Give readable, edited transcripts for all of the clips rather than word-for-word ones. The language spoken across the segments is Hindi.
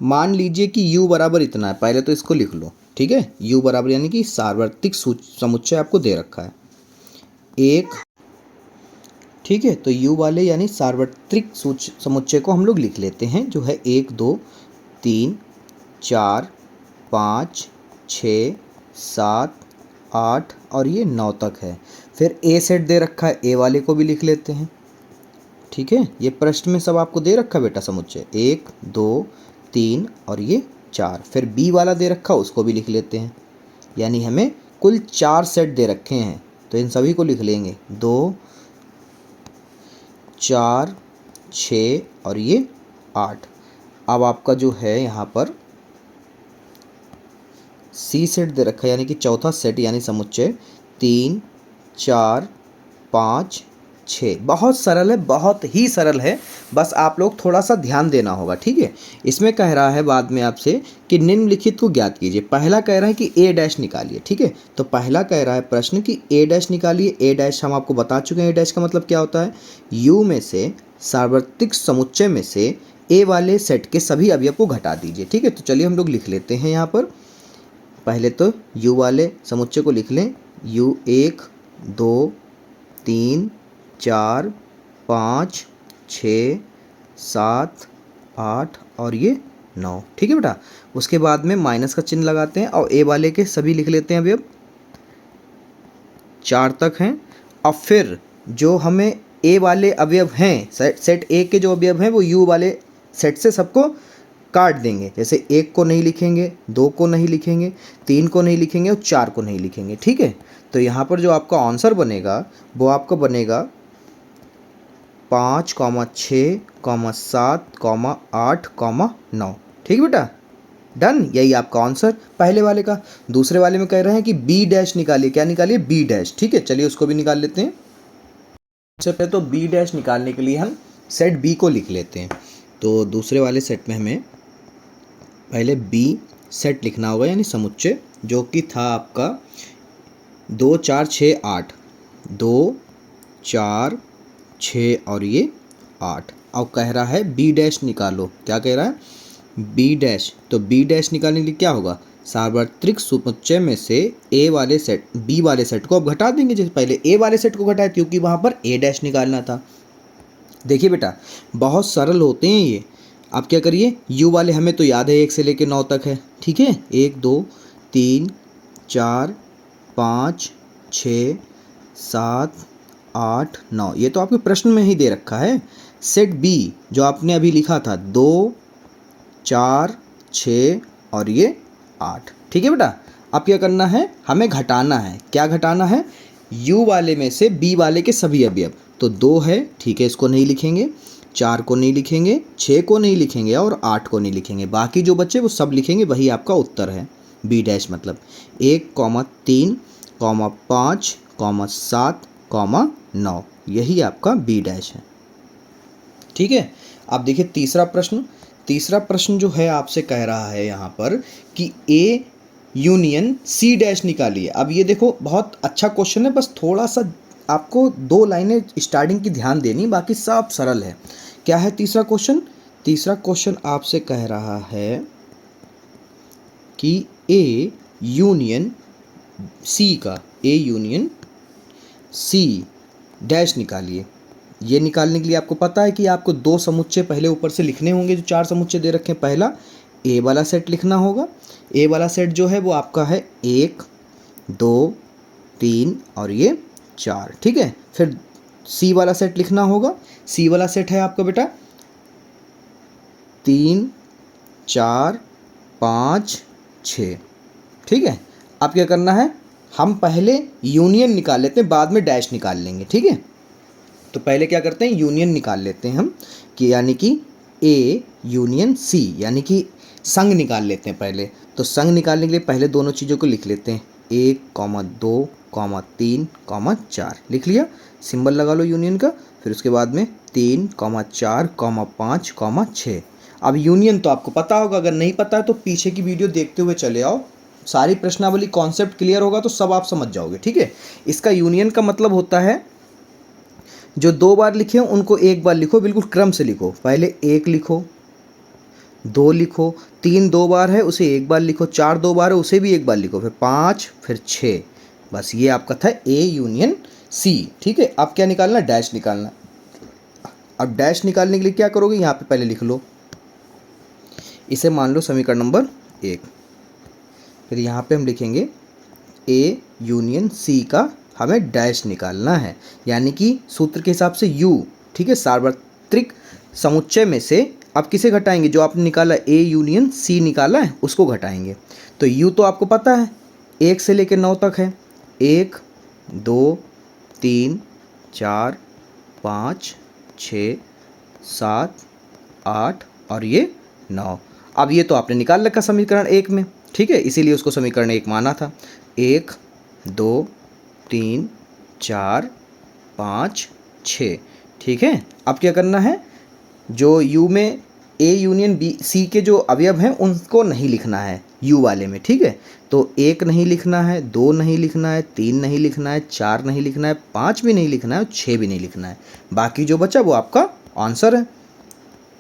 मान लीजिए कि u बराबर इतना है, पहले तो इसको लिख लो, ठीक है। u बराबर यानी कि सार्वत्रिक समुच्चय आपको दे रखा है एक, ठीक है। तो u वाले यानी सार्वत्रिक समुच्चय को हम लोग लिख लेते हैं, जो है 1 2 3 4 5 6 7 8 और ये 9 तक है। फिर ए सेट दे रखा है, ए वाले को भी लिख लेते हैं, ठीक है। ये प्रश्न में सब आपको दे रखा है बेटा समुच्चय 1 2 3 और ये 4। फिर बी वाला दे रखा, उसको भी लिख लेते हैं, यानी हमें कुल 4 सेट दे रखे हैं, तो इन सभी को लिख लेंगे 2 4 6 और ये 8। अब आपका जो है यहाँ पर सी सेट दे रखा है, यानी कि चौथा सेट यानी समुच्चय 3 4 5 6। बहुत सरल है, बहुत ही सरल है, बस आप लोग थोड़ा सा ध्यान देना होगा, ठीक है। इसमें कह रहा है बाद में आपसे कि निम्नलिखित को ज्ञात कीजिए। पहला कह रहा है कि ए डैश निकालिए, ठीक है। तो पहला कह रहा है प्रश्न कि ए डैश निकालिए। ए डैश हम आपको बता चुके हैं, ए डैश का मतलब क्या होता है, यू में से सार्वत्रिक समुच्चय में से ए वाले सेट के सभी अवयव को घटा दीजिए, ठीक है। तो चलिए हम लोग लिख लेते हैं यहाँ पर। पहले तो u वाले समुच्चय को लिख लें, u 1 2 3 4 5 6 7 8 और ये 9, ठीक है बेटा। उसके बाद में माइनस का चिन्ह लगाते हैं और a वाले के सभी लिख लेते हैं, अभी अब 4 तक हैं। अब फिर जो हमें a वाले अवयव हैं, सेट a के जो अवयव हैं वो u वाले सेट से सबको काट देंगे। जैसे 1 को नहीं लिखेंगे, 2 को नहीं लिखेंगे, 3 को नहीं लिखेंगे और 4 को नहीं लिखेंगे, ठीक है। तो यहाँ पर जो आपका आंसर बनेगा वो आपका बनेगा 5 6 7 8 9, ठीक है बेटा, डन। यही आपका आंसर पहले वाले का। दूसरे वाले में कह रहे हैं कि बी डैश निकालिए, क्या निकालिए, बी डैश, ठीक है। चलिए उसको भी निकाल लेते हैं। सबसे पहले तो बी डैश निकालने के लिए हम सेट बी को लिख लेते हैं। तो दूसरे वाले सेट में हमें पहले बी सेट लिखना होगा, यानी समुच्चय, जो कि था आपका 2 4 6 8, 2 4 6 और ये 8। अब कह रहा है बी डैश निकालो, क्या कह रहा है, बी डैश। तो बी डैश निकालने के लिए क्या होगा, सार्वत्रिक समुच्चय में से ए वाले सेट बी वाले सेट को अब घटा देंगे। जैसे पहले ए वाले सेट को घटाए क्योंकि वहाँ पर ए डैश निकालना था। देखिए बेटा बहुत सरल होते हैं ये। आप क्या करिए, u वाले हमें तो याद है 1 से लेकर 9 तक है, ठीक है। 1 2 3 4 5 6 7 8 9, ये तो आपके प्रश्न में ही दे रखा है। सेट बी जो आपने अभी लिखा था 2 4 6 और ये 8, ठीक है बेटा। अब क्या करना है, हमें घटाना है। क्या घटाना है, u वाले में से b वाले के सभी अवयव। तो 2 है, ठीक है, इसको नहीं लिखेंगे, 4 को नहीं लिखेंगे, 6 को नहीं लिखेंगे और 8 को नहीं लिखेंगे। बाकी जो बच्चे वो सब लिखेंगे, वही आपका उत्तर है बी डैश। मतलब 1 3 5 7 9, यही आपका बी डैश है, ठीक है। अब देखिए तीसरा प्रश्न। तीसरा प्रश्न जो है आपसे कह रहा है यहाँ पर कि ए यूनियन सी डैश निकालिए। अब ये देखो बहुत अच्छा क्वेश्चन है, बस थोड़ा सा आपको 2 लाइनें स्टार्टिंग की ध्यान देनी, बाकी सब सरल है। क्या है तीसरा क्वेश्चन, तीसरा क्वेश्चन आपसे कह रहा है कि ए यूनियन सी का, ए यूनियन सी डैश निकालिए। ये निकालने के लिए आपको पता है कि आपको 2 समुच्चय पहले ऊपर से लिखने होंगे, जो 4 समुच्चय दे रखे हैं। पहला ए वाला सेट लिखना होगा, ए वाला सेट जो है वो आपका है 1 2 3 और ये 4, ठीक है। फिर सी वाला सेट लिखना होगा, सी वाला सेट है आपका बेटा 3 4 5 6, ठीक है। अब क्या करना है, हम पहले यूनियन निकाल लेते हैं, बाद में डैश निकाल लेंगे, ठीक है। तो पहले क्या करते हैं, यूनियन निकाल लेते हैं हम, कि यानी कि ए यूनियन सी, यानी कि संग निकाल लेते हैं पहले। तो संग निकालने के लिए पहले दोनों चीज़ों को लिख लेते हैं, 1 2 3 4, लिख लिया, सिंबल लगा लो यूनियन का। फिर उसके बाद में 3 4 5 6। अब यूनियन तो आपको पता होगा, अगर नहीं पता है तो पीछे की वीडियो देखते हुए चले आओ, सारी प्रश्नावली कॉन्सेप्ट क्लियर होगा तो सब आप समझ जाओगे, ठीक है। इसका यूनियन का मतलब होता है जो 2 बार लिखे हो उनको 1 बार लिखो, बिल्कुल क्रम से लिखो। पहले 1 लिखो, 2 लिखो, 3 2 बार है उसे एक बार लिखो, 4 2 बार है उसे भी एक बार लिखो, फिर 5 फिर 6। बस ये आपका था ए यूनियन सी। ठीक है, अब क्या निकालना, डैश निकालना। अब डैश निकालने के लिए क्या करोगे, यहाँ पे पहले लिख लो, इसे मान लो समीकरण नंबर 1। फिर यहाँ पे हम लिखेंगे ए यूनियन सी का हमें डैश निकालना है, यानी कि सूत्र के हिसाब से यू। ठीक है, सार्वत्रिक समुच्चय में से आप किसे घटाएंगे, जो आपने निकाला ए यूनियन सी निकाला है उसको घटाएंगे। तो यू तो आपको पता है 1 से लेकर 9 तक है, 1 2 3 4 5 6 7 8 और ये 9। अब ये तो आपने निकाल रखा समीकरण 1 में। ठीक है, इसीलिए उसको समीकरण 1 माना था। 1 2 3 4 5 6। ठीक है, अब क्या करना है, जो यू में ए यूनियन बी सी के जो अवयव हैं उनको नहीं लिखना है यू वाले में। ठीक है, तो 1 नहीं लिखना है, 2 नहीं लिखना है, 3 नहीं लिखना है, 4 नहीं लिखना है, 5 भी नहीं लिखना है और 6 भी नहीं लिखना है। बाकी जो बचा वो आपका आंसर है।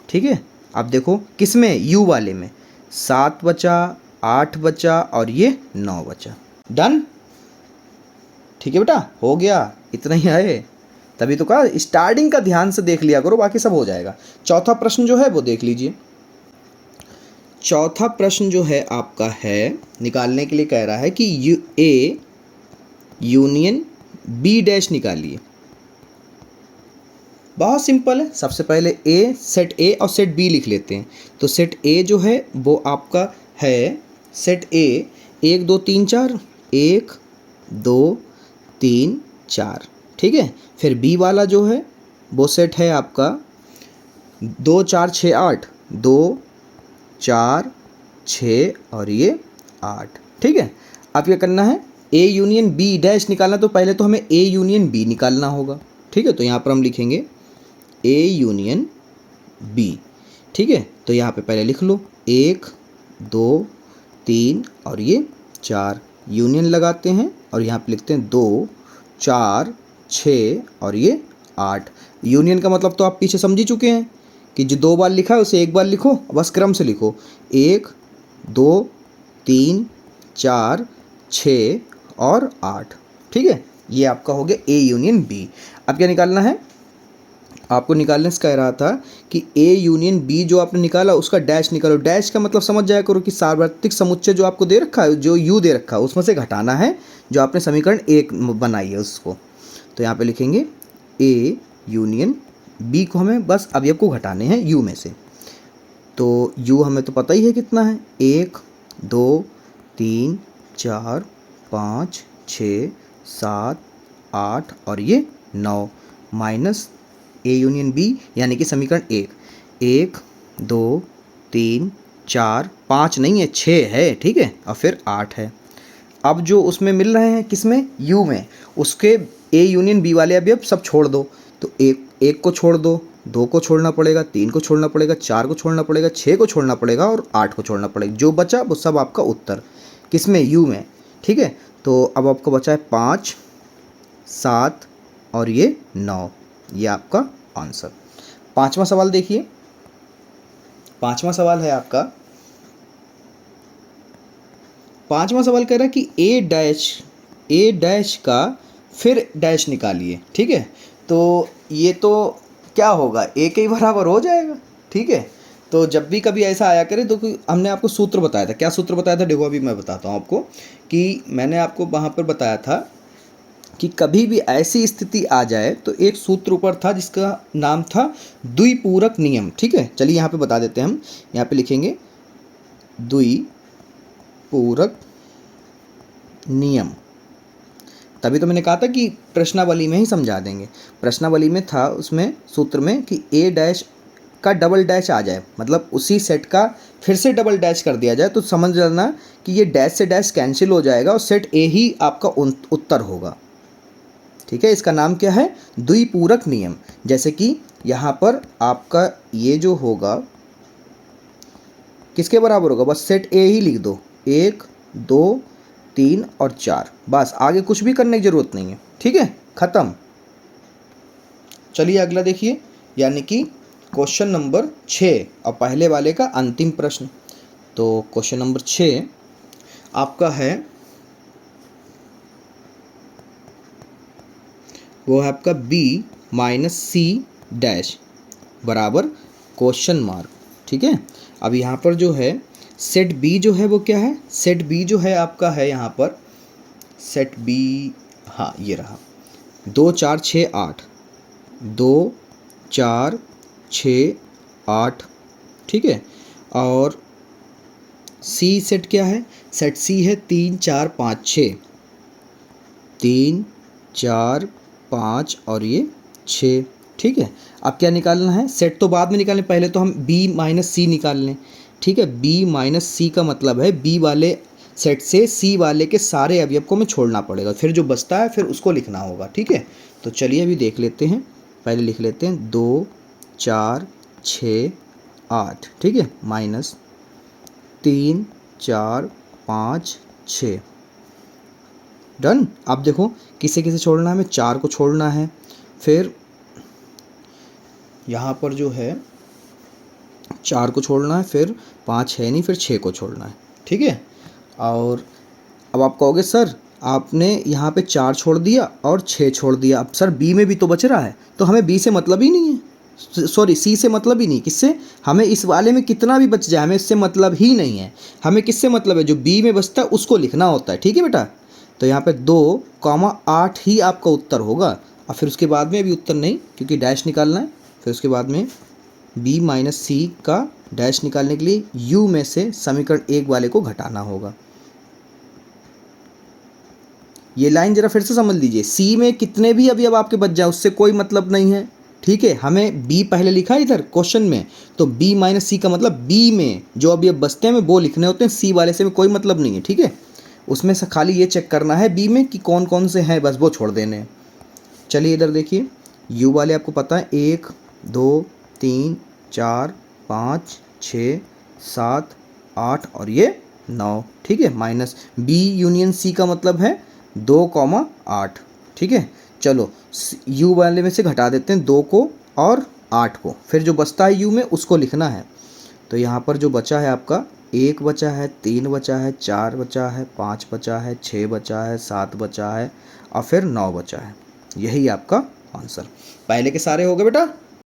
ठीक है, अब देखो किस में, यू वाले में 7 बचा, 8 बचा और ये 9 बचा। डन। ठीक है बेटा, हो गया, इतना ही है। तभी तो कहा स्टार्टिंग का ध्यान से देख लिया करो, बाकी सब हो जाएगा। चौथा प्रश्न जो है वो देख लीजिए। चौथा प्रश्न जो है आपका है, निकालने के लिए कह रहा है कि ए यूनियन बी डैश निकालिए। बहुत सिंपल है, सबसे पहले ए, सेट ए और सेट बी लिख लेते हैं। तो सेट ए जो है वो आपका है सेट ए 1 2 3 4, 1 2 3 4। ठीक है, फिर बी वाला जो है वो सेट है आपका 2 4 6 8, 2 4 6 और ये 8। ठीक है, अब क्या करना है, ए यूनियन बी डैश निकालना, तो पहले तो हमें ए यूनियन बी निकालना होगा। ठीक है, तो यहाँ पर हम लिखेंगे ए यूनियन बी। ठीक है, तो यहाँ पे पहले लिख लो 1 2 3 और ये 4, यूनियन लगाते हैं और यहाँ पे लिखते हैं 2 4 6 और ये 8। यूनियन का मतलब तो आप पीछे समझ ही चुके हैं कि जो 2 बार लिखा है उसे एक बार लिखो, बस क्रम से लिखो, 1 2 3 4 6 और 8। ठीक है, ये आपका हो गया ए यूनियन बी। अब क्या निकालना है, आपको निकालने से कह रहा था कि ए यूनियन बी जो आपने निकाला उसका डैश निकालो। डैश का मतलब समझ जाया करो कि सार्वत्रिक समुच्चय जो आपको दे रखा है, जो यू दे रखा है उसमें से घटाना है जो आपने समीकरण 1 बनाई है उसको। तो यहाँ पे लिखेंगे ए यूनियन बी को हमें बस अवयव को घटाने हैं यू में से। तो यू हमें तो पता ही है कितना है, 1 2 3 4 5 6 7 8 और ये 9 माइनस ए यूनियन बी यानी कि समीकरण 1, 1 2 3 4 5 नहीं है 6 है। ठीक है, और फिर 8 है। अब जो उसमें मिल रहे हैं किसमें, यू में, उसके ए यूनियन बी वाले अवयव सब छोड़ दो। तो एक को छोड़ दो, 2 को छोड़ना पड़ेगा, 3 को छोड़ना पड़ेगा, 4 को छोड़ना पड़ेगा, 6 को छोड़ना पड़ेगा और 8 को छोड़ना पड़ेगा। जो बचा वो सब आपका उत्तर किसमें, यू में। ठीक है, तो अब आपको बचा है 5 7 और ये 9, ये आपका आंसर। पांचवा सवाल देखिए, पांचवा सवाल है आपका, पांचवा सवाल कह रहा है कि ए डैश का फिर डैश निकालिए। ठीक है, तो ये तो क्या होगा, ए के ही बराबर हो जाएगा। ठीक है, तो जब भी कभी ऐसा आया करे तो हमने आपको सूत्र बताया था। क्या सूत्र बताया था, देखो अभी मैं बताता हूँ आपको, कि मैंने आपको वहाँ पर बताया था कि कभी भी ऐसी स्थिति आ जाए तो एक सूत्र ऊपर था जिसका नाम था द्विपूरक नियम। ठीक है, चलिए यहाँ पे बता देते हैं हम, यहाँ पे लिखेंगे द्विपूरक नियम। तभी तो मैंने कहा था कि प्रश्नावली में ही समझा देंगे। प्रश्नावली में था उसमें सूत्र में कि ए डैश का डबल डैश आ जाए, मतलब उसी सेट का फिर से डबल डैश कर दिया जाए, तो समझ लेना कि ये डैश से डैश कैंसिल हो जाएगा और सेट ए ही आपका उत्तर होगा। ठीक है, इसका नाम क्या है, द्विपूरक नियम। जैसे कि यहाँ पर आपका ये जो होगा किसके बराबर होगा, बस सेट ए ही लिख दो, 1 2 3 और 4, बस आगे कुछ भी करने की ज़रूरत नहीं है। ठीक है, ख़त्म। चलिए अगला देखिए, यानी कि क्वेश्चन नंबर 6 और पहले वाले का अंतिम प्रश्न। तो क्वेश्चन नंबर 6 आपका है, वो है आपका b माइनस सी डैश बराबर क्वेश्चन मार्क। ठीक है, अब यहाँ पर जो है सेट बी जो है वो क्या है, सेट बी जो है आपका है यहाँ पर सेट बी, हाँ ये रहा 2 4 6 8, 2 4 6 8। ठीक है, और सी सेट क्या है, सेट सी है 3 4 5 6, 3 4 5 और ये 6। ठीक है, अब क्या निकालना है, सेट तो बाद में निकालें, पहले तो हम b माइनस सी निकाल लें। ठीक है, b माइनस सी का मतलब है b वाले सेट से c वाले के सारे अवयव को हमें छोड़ना पड़ेगा, फिर जो बचता है फिर उसको लिखना होगा। ठीक है, तो चलिए अभी देख लेते हैं, पहले लिख लेते हैं 2 4 6 8। ठीक है, माइनस 3 4 5 6। डन। अब देखो किसे किसे छोड़ना है, हमें 4 को छोड़ना है, फिर यहाँ पर जो है 4 को छोड़ना है, फिर 5 है नहीं, फिर 6 को छोड़ना है। ठीक है, और अब आप कहोगे सर आपने यहाँ पे 4 छोड़ दिया और 6 छोड़ दिया, अब सर बी में भी तो बच रहा है, तो हमें बी से मतलब ही नहीं है, सॉरी सी से मतलब ही नहीं, किससे, हमें इस वाले में कितना भी बच जाए हमें इससे मतलब ही नहीं है, हमें किससे मतलब है, जो बी में बचता है उसको लिखना होता है। ठीक है बेटा, तो यहाँ पे 2,8 ही आपका उत्तर होगा, और फिर उसके बाद में अभी उत्तर नहीं क्योंकि डैश निकालना है, फिर उसके बाद में b माइनस सी का डैश निकालने के लिए u में से समीकरण 1 वाले को घटाना होगा। ये लाइन जरा फिर से समझ लीजिए, c में कितने भी अभी अब आपके बच जाए उससे कोई मतलब नहीं है। ठीक है, हमें b पहले लिखा है इधर क्वेश्चन में, तो b माइनस सी का मतलब b में जो अभी अब बचते हैं वो लिखने होते हैं, c वाले से में कोई मतलब नहीं है। ठीक है, उसमें से खाली ये चेक करना है b में कि कौन कौन से हैं, बस वो छोड़ देने हैं। चलिए इधर देखिए, u वाले आपको पता है 1 2 3 4 5 6 7 8 और ये 9। ठीक है, माइनस b यूनियन c का मतलब है 2,8। ठीक है, चलो u वाले में से घटा देते हैं 2 को और 8 को, फिर जो बचता है u में उसको लिखना है। तो यहाँ पर जो बचा है आपका 1 बचा है, 3 बचा है, 4 बचा है, 5 बचा है, 6 बचा है, 7 बचा है और फिर 9 बचा है। यही आपका आंसर। पहले के सारे हो गए बेटा।